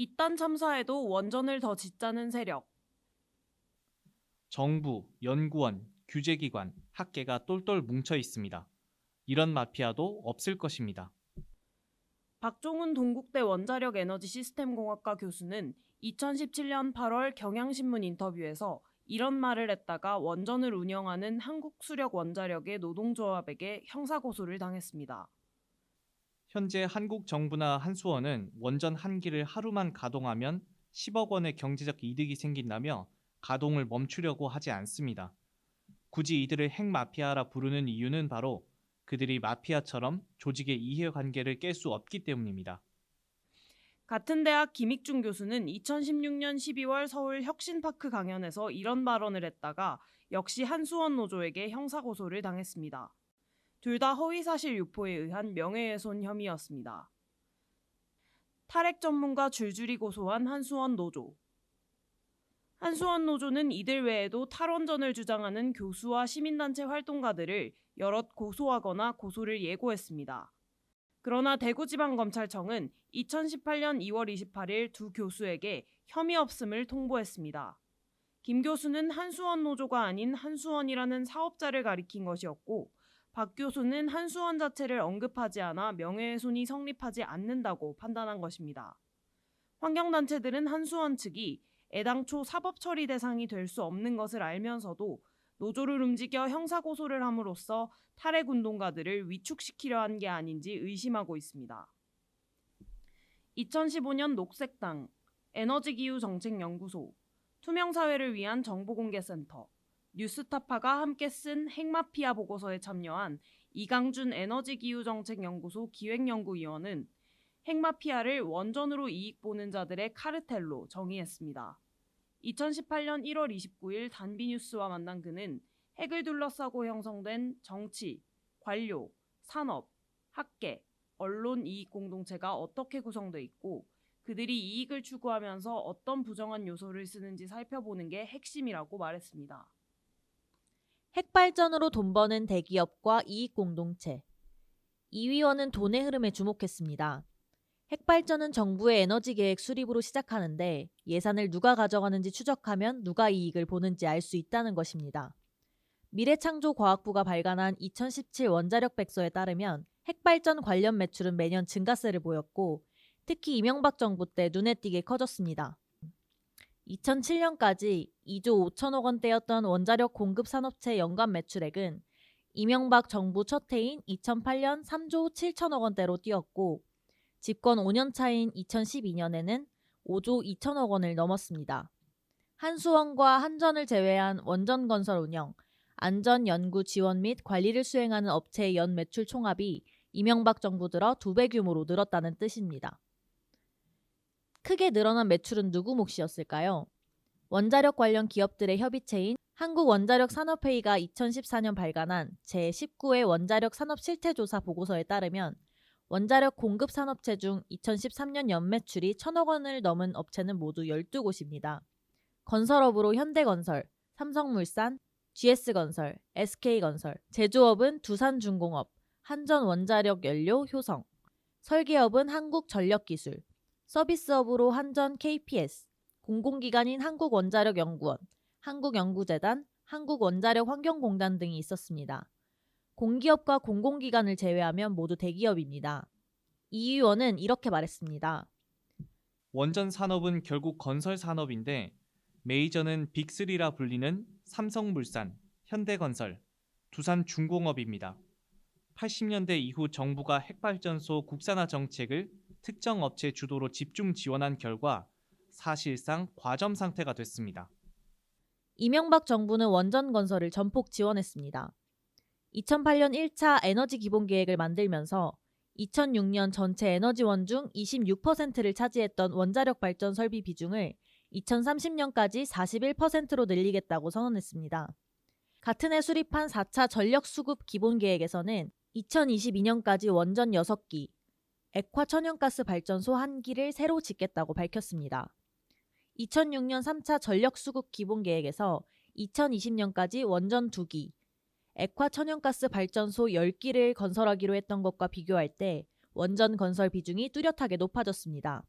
이딴 참사에도 원전을 더 짓자는 세력. 정부, 연구원, 규제기관, 학계가 똘똘 뭉쳐 있습니다. 이런 마피아도 없을 것입니다. 박종훈 동국대 원자력에너지시스템공학과 교수는 2017년 8월 경향신문 인터뷰에서 이런 말을 했다가 원전을 운영하는 한국수력원자력의 노동조합에게 형사고소를 당했습니다. 현재 한국 정부나 한수원은 원전 한 기를 하루만 가동하면 10억 원의 경제적 이득이 생긴다며 가동을 멈추려고 하지 않습니다. 굳이 이들을 핵마피아라 부르는 이유는 바로 그들이 마피아처럼 조직의 이해관계를 깰 수 없기 때문입니다. 같은 대학 김익중 교수는 2016년 12월 서울 혁신파크 강연에서 이런 발언을 했다가 역시 한수원 노조에게 형사고소를 당했습니다. 둘 다 허위사실 유포에 의한 명예훼손 혐의였습니다. 탈핵 전문가 줄줄이 고소한 한수원 노조. 한수원 노조는 이들 외에도 탈원전을 주장하는 교수와 시민단체 활동가들을 여럿 고소하거나 고소를 예고했습니다. 그러나 대구지방검찰청은 2018년 2월 28일 두 교수에게 혐의 없음을 통보했습니다. 김 교수는 한수원 노조가 아닌 한수원이라는 사업자를 가리킨 것이었고, 박 교수는 한수원 자체를 언급하지 않아 명예훼손이 성립하지 않는다고 판단한 것입니다. 환경단체들은 한수원 측이 애당초 사법처리 대상이 될 수 없는 것을 알면서도 노조를 움직여 형사고소를 함으로써 탈핵운동가들을 위축시키려 한 게 아닌지 의심하고 있습니다. 2015년 녹색당, 에너지기후정책연구소, 투명사회를 위한 정보공개센터, 뉴스타파가 함께 쓴 핵마피아 보고서에 참여한 이강준 에너지기후정책연구소 기획연구위원은 핵마피아를 원전으로 이익 보는 자들의 카르텔로 정의했습니다. 2018년 1월 29일 단비뉴스와 만난 그는 핵을 둘러싸고 형성된 정치, 관료, 산업, 학계, 언론 이익 공동체가 어떻게 구성돼 있고 그들이 이익을 추구하면서 어떤 부정한 요소를 쓰는지 살펴보는 게 핵심이라고 말했습니다. 핵발전으로 돈 버는 대기업과 이익공동체. 이 위원은 돈의 흐름에 주목했습니다. 핵발전은 정부의 에너지 계획 수립으로 시작하는데 예산을 누가 가져가는지 추적하면 누가 이익을 보는지 알 수 있다는 것입니다. 미래창조과학부가 발간한 2017 원자력 백서에 따르면 핵발전 관련 매출은 매년 증가세를 보였고 특히 이명박 정부 때 눈에 띄게 커졌습니다. 2007년까지 2조 5천억 원대였던 원자력 공급 산업체 연간 매출액은 이명박 정부 첫 해인 2008년 3조 7천억 원대로 뛰었고 집권 5년 차인 2012년에는 5조 2천억 원을 넘었습니다. 한수원과 한전을 제외한 원전 건설 운영, 안전 연구 지원 및 관리를 수행하는 업체의 연 매출 총합이 이명박 정부 들어 2배 규모로 늘었다는 뜻입니다. 크게 늘어난 매출은 누구 몫이었을까요? 원자력 관련 기업들의 협의체인 한국원자력산업회의가 2014년 발간한 제19회 원자력 산업 실태조사 보고서에 따르면 원자력 공급 산업체 중 2013년 연매출이 1,000억 원을 넘은 업체는 모두 12곳입니다. 건설업으로 현대건설, 삼성물산, GS건설, SK건설, 제조업은 두산중공업, 한전원자력연료 효성, 설계업은 한국전력기술, 서비스업으로 한전 KPS, 공공기관인 한국원자력연구원, 한국연구재단, 한국원자력환경공단 등이 있었습니다. 공기업과 공공기관을 제외하면 모두 대기업입니다. 이 의원은 이렇게 말했습니다. 원전 산업은 결국 건설 산업인데 메이저는 빅3라 불리는 삼성물산, 현대건설, 두산중공업입니다. 80년대 이후 정부가 핵발전소 국산화 정책을 특정 업체 주도로 집중 지원한 결과 사실상 과점 상태가 됐습니다. 이명박 정부는 원전 건설을 전폭 지원했습니다. 2008년 1차 에너지 기본계획을 만들면서 2006년 전체 에너지원 중 26%를 차지했던 원자력 발전 설비 비중을 2030년까지 41%로 늘리겠다고 선언했습니다. 같은 해 수립한 4차 전력수급 기본계획에서는 2022년까지 원전 6기, 액화 천연가스 발전소 1기를 새로 짓겠다고 밝혔습니다. 2006년 3차 전력수급 기본계획에서 2020년까지 원전 2기, 액화 천연가스 발전소 10기를 건설하기로 했던 것과 비교할 때 원전 건설 비중이 뚜렷하게 높아졌습니다.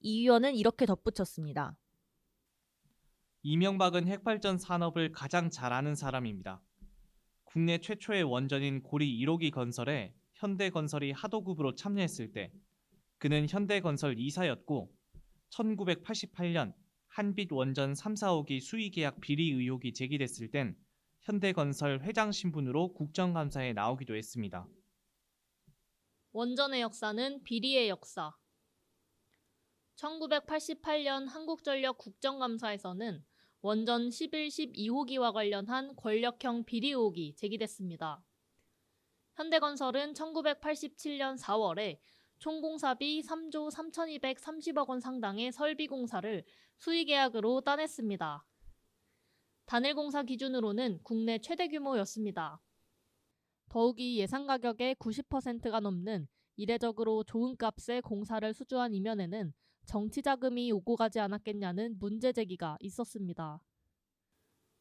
이 의원은 이렇게 덧붙였습니다. 이명박은 핵발전 산업을 가장 잘 아는 사람입니다. 국내 최초의 원전인 고리 1호기 건설에 현대건설이 하도급으로 참여했을 때 그는 현대건설 이사였고 1988년 한빛 원전 3, 4호기 수의계약 비리 의혹이 제기됐을 땐 현대건설 회장 신분으로 국정감사에 나오기도 했습니다. 원전의 역사는 비리의 역사. 1988년 한국전력 국정감사에서는 원전 11, 12호기와 관련한 권력형 비리 의혹이 제기됐습니다. 현대건설은 1987년 4월에 총공사비 3조 3,230억 원 상당의 설비공사를 수의계약으로 따냈습니다. 단일 공사 기준으로는 국내 최대 규모였습니다. 더욱이 예상 가격의 90%가 넘는 이례적으로 좋은 값의 공사를 수주한 이면에는 정치 자금이 오고 가지 않았겠냐는 문제 제기가 있었습니다.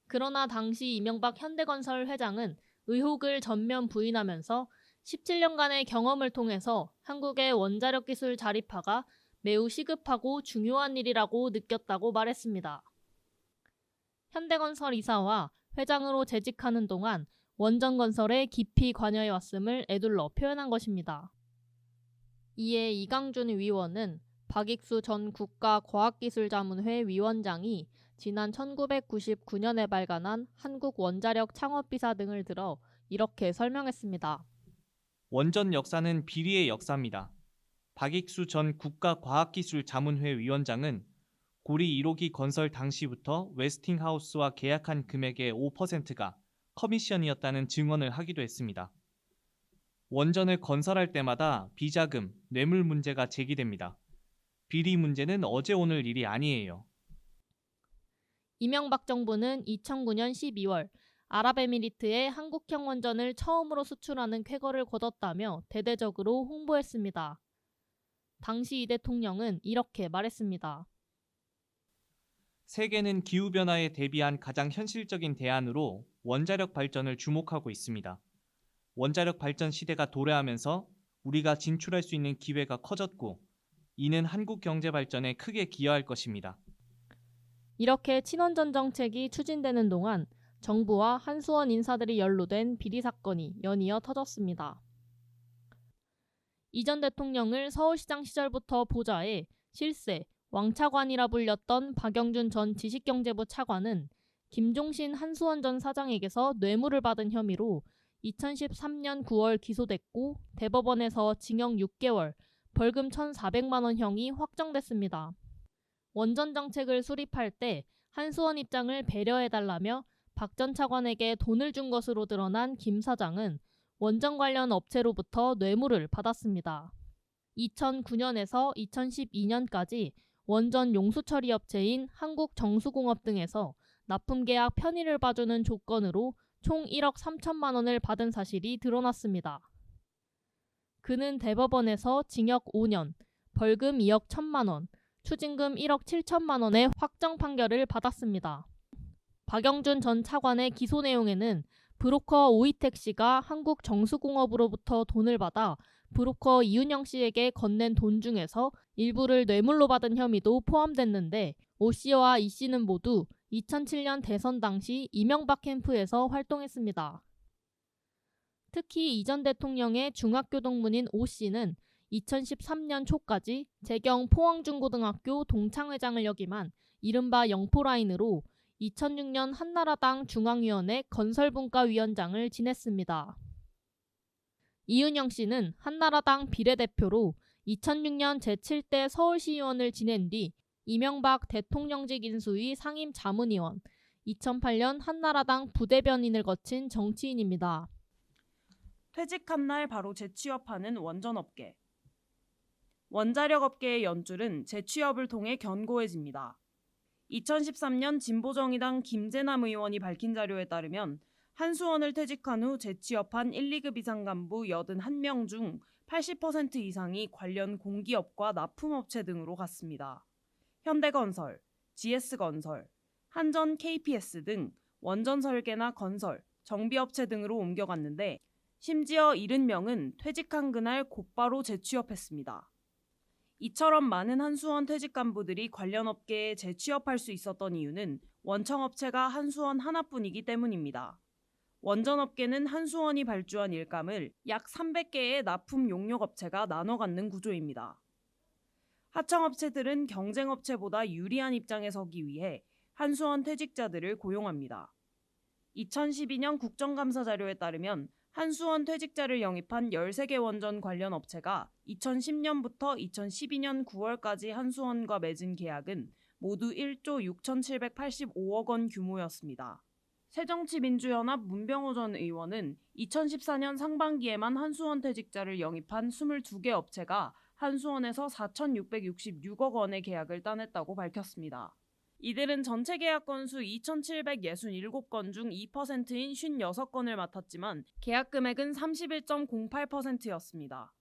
그러나 당시 이명박 현대건설 회장은 의혹을 전면 부인하면서 17년간의 경험을 통해서 한국의 원자력 기술 자립화가 매우 시급하고 중요한 일이라고 느꼈다고 말했습니다. 현대건설 이사와 회장으로 재직하는 동안 원전 건설에 깊이 관여해 왔음을 에둘러 표현한 것입니다. 이에 이강준 위원은 박익수 전 국가과학기술자문회 위원장이 지난 1999년에 발간한 한국원자력 창업비사 등을 들어 이렇게 설명했습니다. 원전 역사는 비리의 역사입니다. 박익수 전 국가과학기술자문회 위원장은 고리 1호기 건설 당시부터 웨스팅하우스와 계약한 금액의 5%가 커미션이었다는 증언을 하기도 했습니다. 원전을 건설할 때마다 비자금, 뇌물 문제가 제기됩니다. 비리 문제는 어제 오늘 일이 아니에요. 이명박 정부는 2009년 12월 아랍에미리트에 한국형 원전을 처음으로 수출하는 쾌거를 거뒀다며 대대적으로 홍보했습니다. 당시 이 대통령은 이렇게 말했습니다. 세계는 기후변화에 대비한 가장 현실적인 대안으로 원자력 발전을 주목하고 있습니다. 원자력 발전 시대가 도래하면서 우리가 진출할 수 있는 기회가 커졌고 이는 한국 경제 발전에 크게 기여할 것입니다. 이렇게 친원전 정책이 추진되는 동안 정부와 한수원 인사들이 연루된 비리 사건이 연이어 터졌습니다. 이 전 대통령을 서울시장 시절부터 보좌해 실세, 왕차관이라 불렸던 박영준 전 지식경제부 차관은 김종신 한수원 전 사장에게서 뇌물을 받은 혐의로 2013년 9월 기소됐고 대법원에서 징역 6개월, 벌금 1,400만 원형이 확정됐습니다. 원전 정책을 수립할 때 한수원 입장을 배려해달라며 박 전 차관에게 돈을 준 것으로 드러난 김 사장은 원전 관련 업체로부터 뇌물을 받았습니다. 2009년에서 2012년까지 원전 용수처리 업체인 한국정수공업 등에서 납품계약 편의를 봐주는 조건으로 총 1억 3천만 원을 받은 사실이 드러났습니다. 그는 대법원에서 징역 5년, 벌금 2억 1천만 원, 추징금 1억 7천만 원의 확정 판결을 받았습니다. 박영준 전 차관의 기소 내용에는 브로커 오이택 씨가 한국정수공업으로부터 돈을 받아 브로커 이은영 씨에게 건넨 돈 중에서 일부를 뇌물로 받은 혐의도 포함됐는데 오 씨와 이 씨는 모두 2007년 대선 당시 이명박 캠프에서 활동했습니다. 특히 이 전 대통령의 중학교 동문인 오 씨는 2013년 초까지 재경 포항중고등학교 동창회장을 역임한 이른바 영포라인으로 2006년 한나라당 중앙위원회 건설분과위원장을 지냈습니다. 이은영 씨는 한나라당 비례대표로 2006년 제7대 서울시의원을 지낸 뒤 이명박 대통령직 인수위 상임자문위원, 2008년 한나라당 부대변인을 거친 정치인입니다. 퇴직한 날 바로 재취업하는 원전업계. 원자력 업계의 연줄은 재취업을 통해 견고해집니다. 2013년 진보정의당 김재남 의원이 밝힌 자료에 따르면 한수원을 퇴직한 후 재취업한 1, 2급 이상 간부 81명 중 80% 이상이 관련 공기업과 납품업체 등으로 갔습니다. 현대건설, GS건설, 한전 KPS 등 원전 설계나 건설, 정비업체 등으로 옮겨갔는데 심지어 70명은 퇴직한 그날 곧바로 재취업했습니다. 이처럼 많은 한수원 퇴직 간부들이 관련 업계에 재취업할 수 있었던 이유는 원청업체가 한수원 하나뿐이기 때문입니다. 원전업계는 한수원이 발주한 일감을 약 300개의 납품 용역업체가 나눠 갖는 구조입니다. 하청업체들은 경쟁업체보다 유리한 입장에 서기 위해 한수원 퇴직자들을 고용합니다. 2012년 국정감사 자료에 따르면 한수원 퇴직자를 영입한 13개 원전 관련 업체가 2010년부터 2012년 9월까지 한수원과 맺은 계약은 모두 1조 6,785억 원 규모였습니다. 새정치민주연합 문병호 전 의원은 2014년 상반기에만 한수원 퇴직자를 영입한 22개 업체가 한수원에서 4,666억 원의 계약을 따냈다고 밝혔습니다. 이들은 전체 계약 건수 2,767건 중 2%인 56건을 맡았지만 계약 금액은 31.08%였습니다.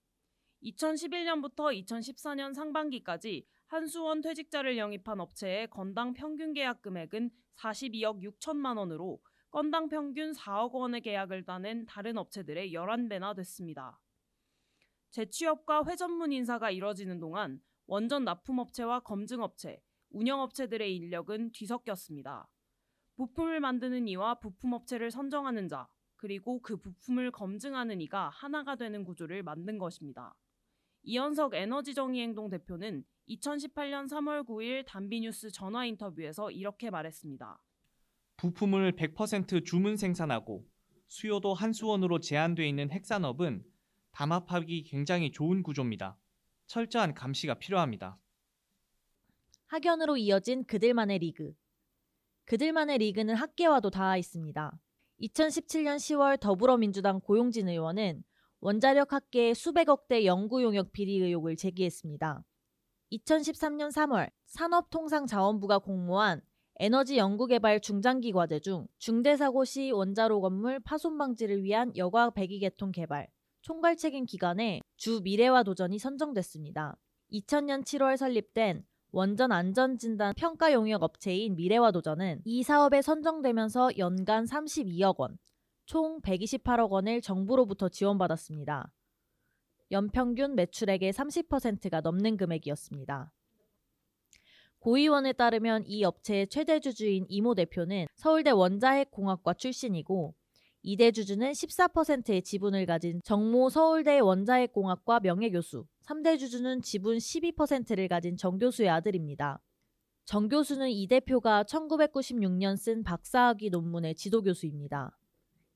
2011년부터 2014년 상반기까지 한수원 퇴직자를 영입한 업체의 건당 평균 계약 금액은 42억 6천만 원으로 건당 평균 4억 원의 계약을 따낸 다른 업체들의 11배나 됐습니다. 재취업과 회전문 인사가 이뤄지는 동안 원전 납품업체와 검증업체, 운영업체들의 인력은 뒤섞였습니다. 부품을 만드는 이와 부품업체를 선정하는 자, 그리고 그 부품을 검증하는 이가 하나가 되는 구조를 만든 것입니다. 이현석 에너지정의행동 대표는 2018년 3월 9일 단비뉴스 전화 인터뷰에서 이렇게 말했습니다. 부품을 100% 주문 생산하고 수요도 한수원으로 제한되어 있는 핵산업은 담합하기 굉장히 좋은 구조입니다. 철저한 감시가 필요합니다. 학연으로 이어진 그들만의 리그. 그들만의 리그는 학계와도 닿아 있습니다. 2017년 10월 더불어민주당 고용진 의원은 원자력 학계에 수백억대 연구용역 비리 의혹을 제기했습니다. 2013년 3월 산업통상자원부가 공모한 에너지연구개발 중장기 과제 중 중대사고 시 원자로 건물 파손 방지를 위한 여과 배기계통 개발, 총괄 책임 기관에 주 미래와 도전이 선정됐습니다. 2000년 7월 설립된 원전 안전진단 평가 용역 업체인 미래와 도전은 이 사업에 선정되면서 연간 32억 원, 총 128억 원을 정부로부터 지원받았습니다. 연평균 매출액의 30%가 넘는 금액이었습니다. 고 의원에 따르면 이 업체의 최대 주주인 이모 대표는 서울대 원자핵공학과 출신이고 이대 주주는 14%의 지분을 가진 정모 서울대 원자핵공학과 명예교수, 3대 주주는 지분 12%를 가진 정 교수의 아들입니다. 정 교수는 이 대표가 1996년 쓴 박사학위 논문의 지도교수입니다.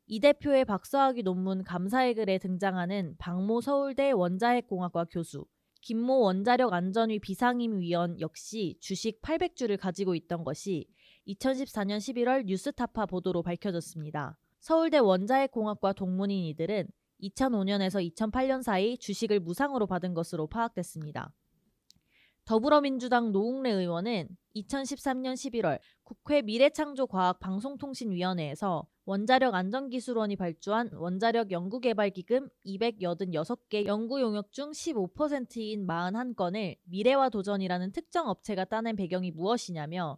이 대표의 박사학위 논문 감사의 글에 등장하는 박모 서울대 원자핵공학과 교수, 김모 원자력안전위 비상임위원 역시 주식 800주를 가지고 있던 것이 2014년 11월 뉴스타파 보도로 밝혀졌습니다. 서울대 원자핵공학과 동문인 이들은 2005년에서 2008년 사이 주식을 무상으로 받은 것으로 파악됐습니다. 더불어민주당 노웅래 의원은 2013년 11월 국회 미래창조과학방송통신위원회에서 원자력안전기술원이 발주한 원자력연구개발기금 286개 연구용역 중 15%인 41건을 미래와 도전이라는 특정 업체가 따낸 배경이 무엇이냐며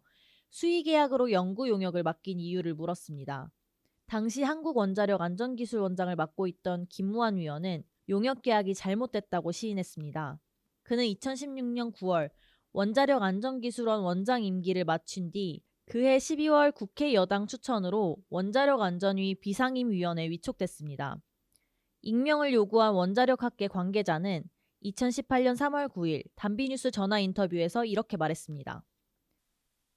수의계약으로 연구용역을 맡긴 이유를 물었습니다. 당시 한국원자력안전기술원장을 맡고 있던 김무한 위원은 용역계약이 잘못됐다고 시인했습니다. 그는 2016년 9월 원자력안전기술원 원장 임기를 마친 뒤 그해 12월 국회 여당 추천으로 원자력안전위 비상임위원회에 위촉됐습니다. 익명을 요구한 원자력학계 관계자는 2018년 3월 9일 단비뉴스 전화 인터뷰에서 이렇게 말했습니다.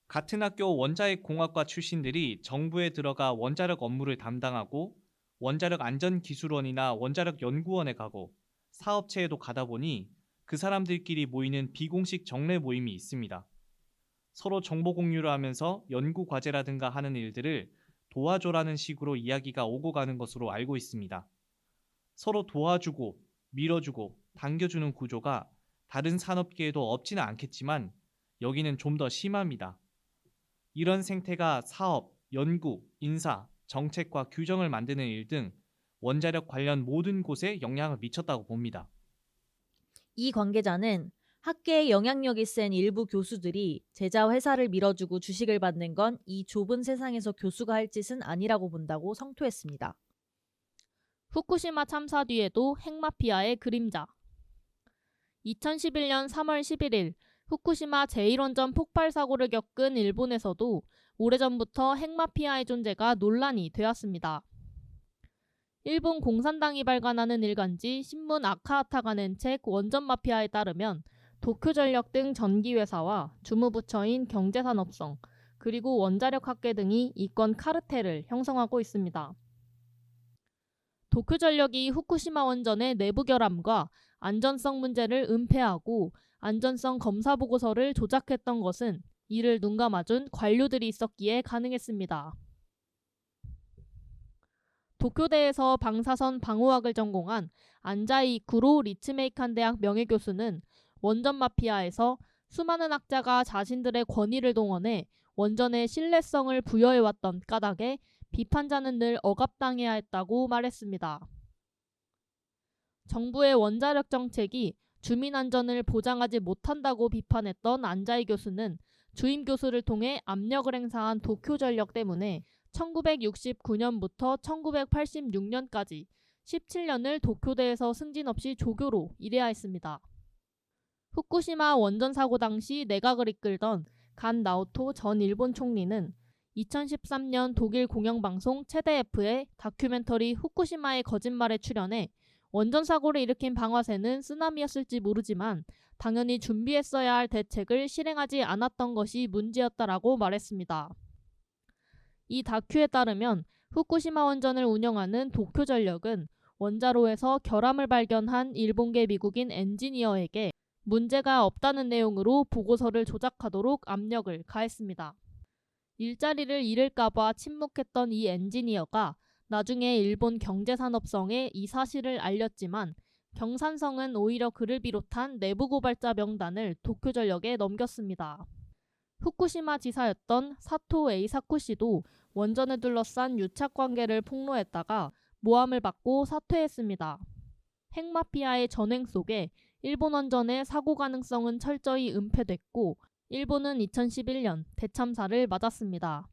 같은 학교 원자핵공학과 출신들이 정부에 들어가 원자력 업무를 담당하고 원자력안전기술원이나 원자력연구원에 가고 사업체에도 가다 보니 그 사람들끼리 모이는 비공식 정례 모임이 있습니다. 서로 정보 공유를 하면서 연구 과제라든가 하는 일들을 도와줘라는 식으로 이야기가 오고 가는 것으로 알고 있습니다. 서로 도와주고 밀어주고 당겨주는 구조가 다른 산업계에도 없지는 않겠지만 여기는 좀 더 심합니다. 이런 생태가 사업, 연구, 인사, 정책과 규정을 만드는 일 등 원자력 관련 모든 곳에 영향을 미쳤다고 봅니다. 이 관계자는 학계에 영향력이 센 일부 교수들이 제자 회사를 밀어주고 주식을 받는 건 이 좁은 세상에서 교수가 할 짓은 아니라고 본다고 성토했습니다. 후쿠시마 참사 뒤에도 핵마피아의 그림자. 2011년 3월 11일 후쿠시마 제1원전 폭발 사고를 겪은 일본에서도 오래전부터 핵마피아의 존재가 논란이 되었습니다. 일본 공산당이 발간하는 일간지 신문 아카하타가 낸 책 원전 마피아에 따르면 도쿄전력 등 전기회사와 주무부처인 경제산업성 그리고 원자력학계 등이 이권 카르텔을 형성하고 있습니다. 도쿄전력이 후쿠시마 원전의 내부 결함과 안전성 문제를 은폐하고 안전성 검사 보고서를 조작했던 것은 이를 눈감아준 관료들이 있었기에 가능했습니다. 도쿄대에서 방사선 방호학을 전공한 안자이 구로 리츠메이칸 대학 명예교수는 원전 마피아에서 수많은 학자가 자신들의 권위를 동원해 원전의 신뢰성을 부여해왔던 까닭에 비판자는 늘 억압당해야 했다고 말했습니다. 정부의 원자력 정책이 주민 안전을 보장하지 못한다고 비판했던 안자이 교수는 주임 교수를 통해 압력을 행사한 도쿄전력 때문에 1969년부터 1986년까지 17년을 도쿄대에서 승진 없이 조교로 일해야 했습니다. 후쿠시마 원전 사고 당시 내각을 이끌던 간 나오토 전 일본 총리는 2013년 독일 공영방송 체대F의 다큐멘터리 후쿠시마의 거짓말에 출연해 원전 사고를 일으킨 방화쇠는 쓰나미였을지 모르지만 당연히 준비했어야 할 대책을 실행하지 않았던 것이 문제였다라고 말했습니다. 이 다큐에 따르면 후쿠시마 원전을 운영하는 도쿄전력은 원자로에서 결함을 발견한 일본계 미국인 엔지니어에게 문제가 없다는 내용으로 보고서를 조작하도록 압력을 가했습니다. 일자리를 잃을까봐 침묵했던 이 엔지니어가 나중에 일본 경제산업성에 이 사실을 알렸지만 경산성은 오히려 그를 비롯한 내부 고발자 명단을 도쿄전력에 넘겼습니다. 후쿠시마 지사였던 사토 에이사쿠 씨도 원전을 둘러싼 유착관계를 폭로했다가 모함을 받고 사퇴했습니다. 핵마피아의 전횡 속에 일본 원전의 사고 가능성은 철저히 은폐됐고 일본은 2011년 대참사를 맞았습니다.